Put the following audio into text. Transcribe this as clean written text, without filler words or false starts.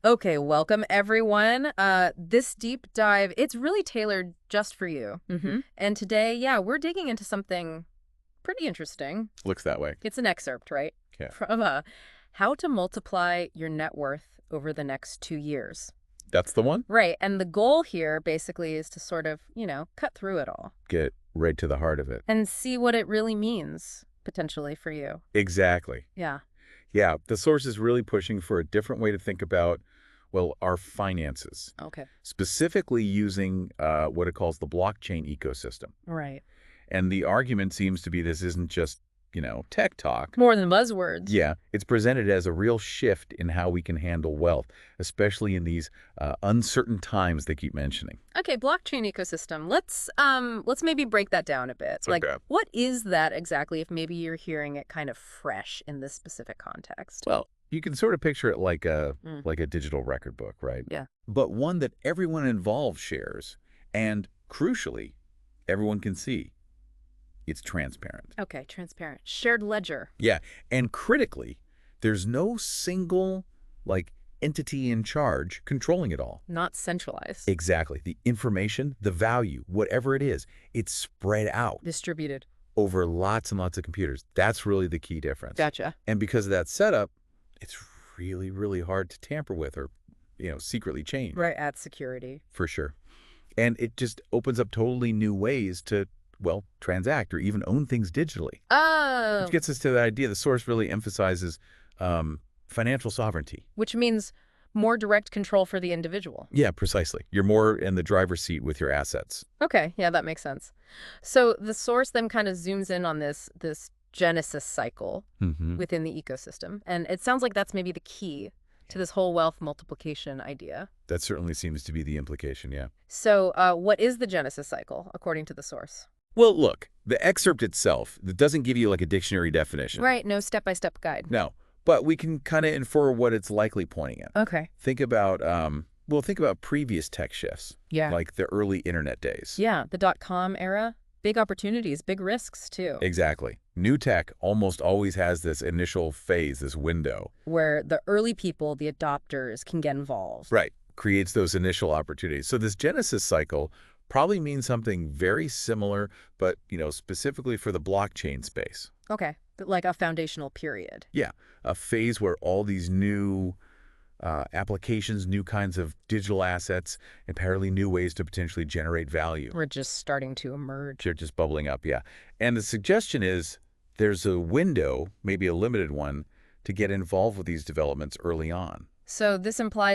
Okay, welcome everyone. This deep dive, it's really tailored just for you. Mm-hmm. And today, yeah, we're digging into something pretty interesting. Looks that way. It's an excerpt, right? Yeah. From How to Multiply Your Net Worth Over the Next 2 Years. That's the one? Right. And the goal here basically is to sort of, cut through it all Get right to the heart of it. and see what it really means potentially for you. Exactly. Yeah. Yeah, the source is really pushing for a different way to think about, well, our finances, Okay. specifically using what it calls the blockchain ecosystem. Right. And the argument seems to be this isn't just, tech talk. More than buzzwords. Yeah, it's presented as a real shift in how we can handle wealth, especially in these uncertain times they keep mentioning. Okay, blockchain ecosystem. Let's maybe break that down a bit. Like, Okay. what is that exactly if maybe you're hearing it kind of fresh in this specific context? Well, you can sort of picture it like a Mm. like a digital record book, right? Yeah. But one that everyone involved shares, and crucially, everyone can see. It's transparent. Okay, transparent. Shared ledger. Yeah, and critically, there's no single like entity in charge controlling it all. Not centralized. Exactly. The information, the value, whatever it is, it's spread out Distributed. over lots and lots of computers. That's really the key difference. Gotcha. And because of that setup, it's really, really hard to tamper with or, secretly change. Right, add security. For sure. And it just opens up totally new ways to, well, transact or even own things digitally. Oh, Which gets us to the idea the source really emphasizes financial sovereignty. which means more direct control for the individual. Yeah, precisely. You're more in the driver's seat with your assets. Okay, yeah, that makes sense. So the source then kind of zooms in on this genesis cycle Mm-hmm. within the ecosystem. And it sounds like that's maybe the key to this whole wealth multiplication idea. That certainly seems to be the implication, yeah. So what is the genesis cycle, according to the source? Well, look, the excerpt itself, that doesn't give you like a dictionary definition. Right, no step-by-step guide. No, but we can kind of infer what it's likely pointing at. Okay. Think about, think about previous tech shifts, Yeah. like the early internet days. Yeah, the dot-com era, big opportunities, big risks, too, Exactly. New tech almost always has this initial phase, this window. where the early people, the adopters, can get involved. Right. Creates those initial opportunities. So this Genesis cycle probably means something very similar, but, specifically for the blockchain space. Okay, like a foundational period. Yeah, a phase where all these new applications, new kinds of digital assets, entirely new ways to potentially generate value. We're just starting to emerge. They're just bubbling up, yeah. And the suggestion is there's a window, maybe a limited one, to get involved with these developments early on. So this implies